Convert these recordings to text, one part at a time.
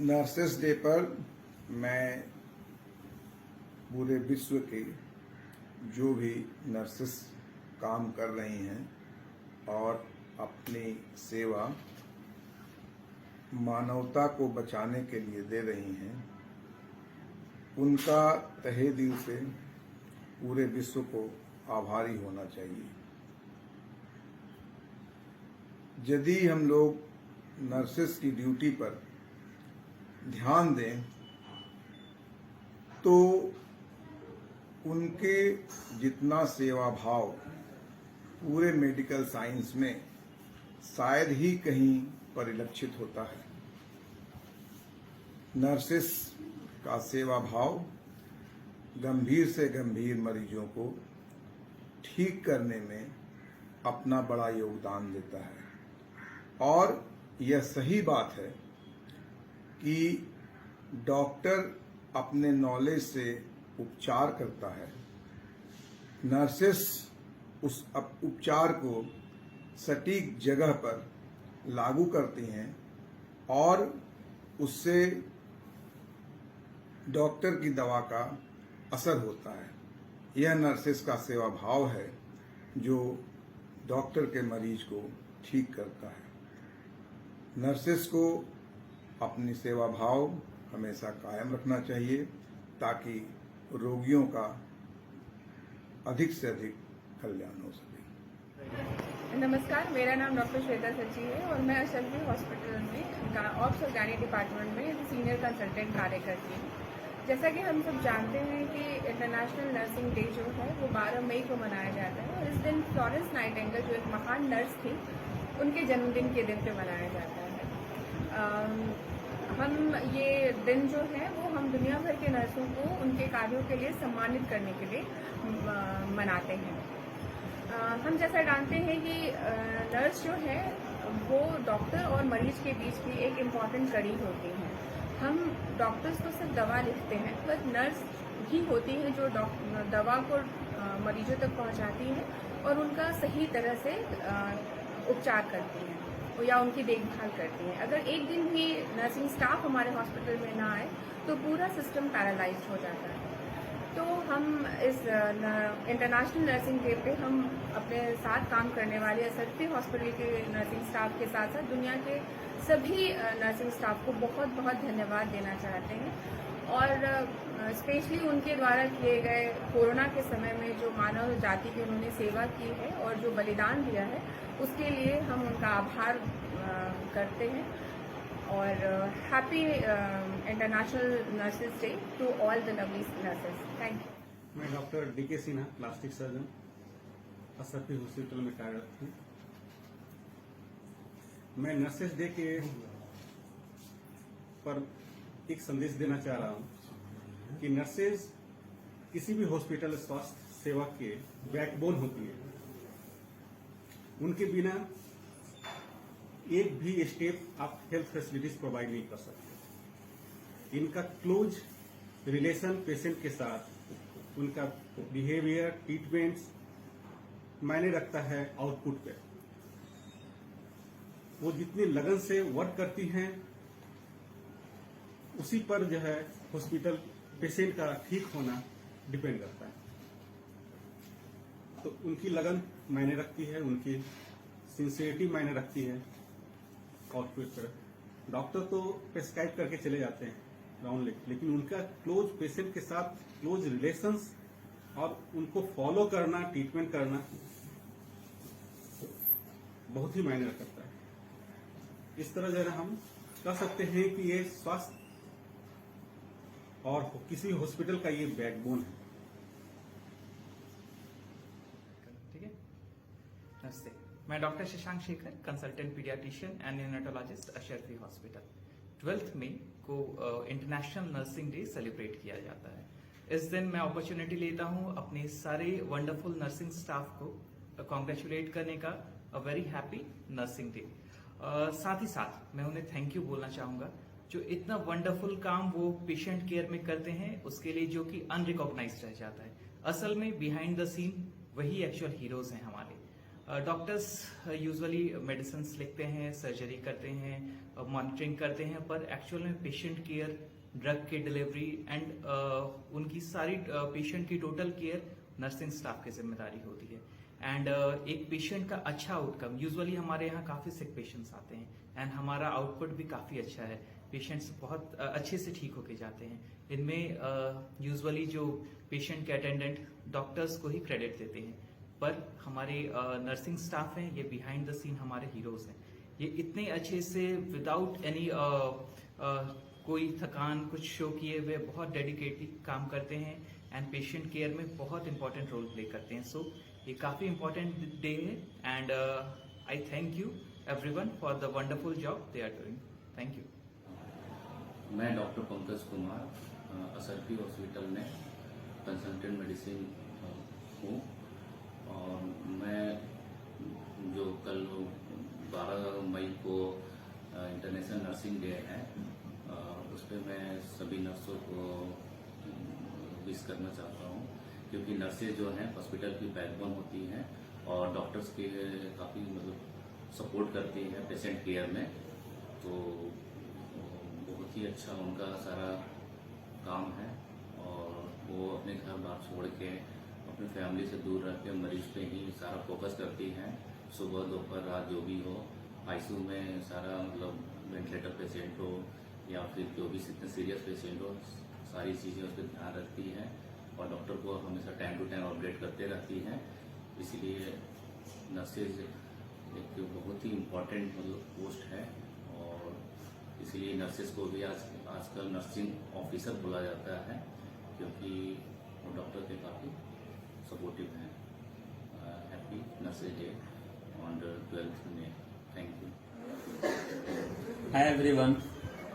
Nurses day पर मैं पूरे विश्व के जो भी नर्सेस काम कर रही हैं और अपनी सेवा मानवता को बचाने के लिए दे रही हैं, उनका तहे दिल से पूरे विश्व को आभारी होना चाहिए। यदि हम लोग नर्सेस की ड्यूटी पर ध्यान दें तो उनके जितना सेवा भाव पूरे मेडिकल साइंस में शायद ही कहीं परिलक्षित होता है। नर्सेस का सेवा भाव गंभीर से गंभीर मरीजों को ठीक करने में अपना बड़ा योगदान देता है और यह सही बात है कि डॉक्टर अपने नॉलेज से उपचार करता है, नर्सेस उस उपचार को सटीक जगह पर लागू करती हैं और उससे डॉक्टर की दवा का असर होता है। यह नर्सेस का सेवा भाव है जो डॉक्टर के मरीज को ठीक करता है। नर्सेस को अपनी सेवा भाव हमेशा कायम रखना चाहिए ताकि रोगियों का अधिक से अधिक कल्याण हो सके। नमस्कार, मेरा नाम डॉक्टर श्वेता सची है और मैं अशरफी हॉस्पिटल में ऑप्स और गायनी डिपार्टमेंट में सीनियर कंसल्टेंट कार्य करती हूँ। जैसा कि हम सब जानते हैं कि इंटरनेशनल नर्सिंग डे जो है वो 12 मई को मनाया जाता है और इस दिन फ्लोरेंस नाइटिंगेल जो एक महान नर्स थी, उनके जन्मदिन के दिन पे मनाया जाता है। हम ये दिन जो है वो हम दुनिया भर के नर्सों को उनके कार्यों के लिए सम्मानित करने के लिए मनाते हैं। हम जैसा जानते हैं कि नर्स जो है वो डॉक्टर और मरीज के बीच की एक इम्पॉर्टेंट कड़ी होती है। हम डॉक्टर्स तो सिर्फ दवा लिखते हैं, पर नर्स ही होती है जो दवा को मरीजों तक पहुंचाती है और उनका सही तरह से उपचार करती है या उनकी देखभाल करती हैं। अगर एक दिन भी नर्सिंग स्टाफ हमारे हॉस्पिटल में ना आए तो पूरा सिस्टम पैरालाइज्ड हो जाता है। तो हम इस इंटरनेशनल नर्सिंग डे पे हम अपने साथ काम करने वाले अशरफी हॉस्पिटल के नर्सिंग स्टाफ के साथ साथ दुनिया के सभी नर्सिंग स्टाफ को बहुत बहुत धन्यवाद देना चाहते हैं और स्पेशली उनके द्वारा किए गए कोरोना के समय में जो मानव जाति की उन्होंने सेवा की है और जो बलिदान दिया है, उसके लिए हम उनका आभार करते हैं और happy international nurses day to all the lovely nurses. Thank you. मैं doctor D K Sinha, plastic surgeon, Ashrafi hospital में कार्यरत हूँ। मैं नर्सेस डे के पर एक संदेश देना चाह रहा हूँ कि नर्सेज किसी भी हॉस्पिटल स्वास्थ्य सेवा के बैकबोन होती है। उनके बिना एक भी स्टेप आप हेल्थ फैसिलिटीज प्रोवाइड नहीं कर सकते। इनका क्लोज रिलेशन पेशेंट के साथ, उनका बिहेवियर, ट्रीटमेंट्स मायने रखता है आउटपुट पे। वो जितनी लगन से वर्क करती हैं उसी पर जो है हॉस्पिटल पेशेंट का ठीक होना डिपेंड करता है। तो उनकी लगन मायने रखती है, उनकी सिंसियरिटी मायने रखती है आउटपुट पर। डॉक्टर तो प्रेस्क्राइब करके चले जाते हैं राउंड, लेकिन उनका क्लोज पेशेंट के साथ क्लोज रिलेशंस और उनको फॉलो करना, ट्रीटमेंट करना बहुत ही मायने रखता है। इस तरह जरा हम कह सकते हैं कि ये स्वास्थ्य और किसी हॉस्पिटल का ये बैकबोन है। ठीक है। नमस्ते, मैं doctor Shashank Shekhar, consultant paediatrician and neonatologist, Ashrafi hospital. 12 मई को इंटरनेशनल नर्सिंग डे सेलिब्रेट किया जाता है। इस दिन मैं अपॉर्चुनिटी लेता हूं अपने सारे वंडरफुल नर्सिंग स्टाफ को कॉन्ग्रेचुलेट करने का। A very happy nursing day. साथ ही साथ मैं उन्हें थैंक यू बोलना चाहूंगा जो इतना वंडरफुल काम वो पेशेंट केयर में करते हैं, उसके लिए जो कि अनरिकॉग्नाइज्ड रह जाता है। असल में बिहाइंड द सीन वही एक्चुअल हीरोज हैं हमारे। डॉक्टर्स यूजुअली मेडिसिन लिखते हैं, सर्जरी करते हैं, मॉनिटरिंग करते हैं, पर एक्चुअल में पेशेंट केयर, ड्रग की डिलीवरी एंड उनकी सारी पेशेंट की टोटल केयर नर्सिंग स्टाफ की जिम्मेदारी होती है। एंड एक पेशेंट का अच्छा आउटकम, यूजुअली हमारे यहाँ काफी सिक पेशेंट्स आते हैं एंड हमारा आउटपुट भी काफी अच्छा है, पेशेंट्स बहुत अच्छे से ठीक होके जाते हैं। इनमें यूजुअली जो पेशेंट के अटेंडेंट डॉक्टर्स को ही क्रेडिट देते हैं, पर हमारे नर्सिंग स्टाफ हैं, ये बिहाइंड द सीन हमारे हीरोज हैं। ये इतने अच्छे से विदाउट एनी कोई थकान कुछ शो किए हुए बहुत डेडिकेटली काम करते हैं एंड पेशेंट केयर में बहुत इंपॉर्टेंट रोल प्ले करते हैं। सो ये काफी इंपॉर्टेंट डे है and I thank you everyone for the wonderful job they are doing. Thank you. मैं डॉक्टर पंकज कुमार असरफी हॉस्पिटल में कंसल्टेंट मेडिसिन हूँ और मैं जो कल 12 मई को इंटरनेशनल नर्सिंग डे है उस पर मैं सभी नर्सों को विश करना चाहता हूँ, क्योंकि नर्सेज जो हैं हॉस्पिटल की बैकबोन होती हैं और डॉक्टर्स के काफ़ी सपोर्ट करती हैं पेशेंट केयर में। तो बहुत ही अच्छा उनका सारा काम है और वो अपने घर बार छोड़ के अपनी फैमिली से दूर रह के मरीज पे ही सारा फोकस करती हैं। सुबह दोपहर रात जो भी हो, आईसीयू में सारा वेंटिलेटर पेशेंट हो या फिर जो भी सीरियस पेशेंट हो, सारी चीज़ें उस पर ध्यान रखती हैं और डॉक्टर को हमेशा टाइम टू टाइम अपडेट करते रहती हैं। इसलिए नर्सेज एक बहुत ही इम्पोर्टेंट पोस्ट है और इसलिए नर्सेज को भी आजकल नर्सिंग ऑफिसर बोला जाता है, क्योंकि वो डॉक्टर के काफ़ी सपोर्टिव हैं। Happy nurses day on 12th May। Thank you. Hi everyone,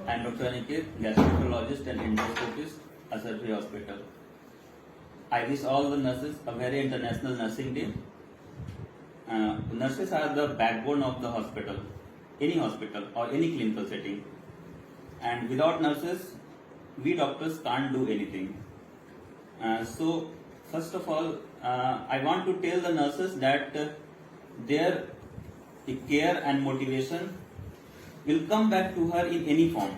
I am Dr. Aniket, gastroenterologist and endoscopist, Asarfi Hospital. I wish all the nurses a very international nursing day. Nurses are the backbone of the hospital, any hospital or any clinical setting. And without nurses, we doctors can't do anything. So, first of all, I want to tell the nurses that their care and motivation will come back to her in any form.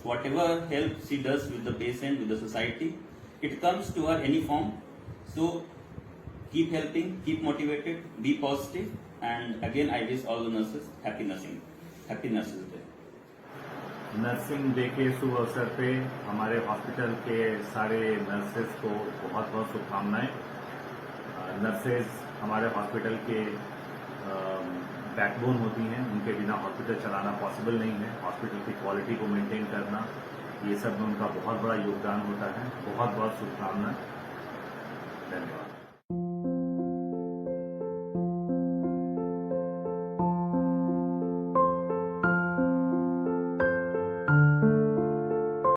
Whatever help she does with the patient, with the society, it comes to her any form. So keep helping, keep motivated, be positive, and again I wish all the nurses happy Nurses Day. Nursing day के शुभ अवसर पे हमारे hospital के सारे nurses को बहुत बहुत शुभकामनाएं। नर्सेज हमारे हॉस्पिटल के बैकबोन होती हैं, उनके बिना हॉस्पिटल चलाना पॉसिबल नहीं है। हॉस्पिटल की क्वालिटी को मेंटेन करना, ये सब में उनका बहुत बड़ा योगदान होता है। बहुत बहुत शुभकामनाएं। धन्यवाद।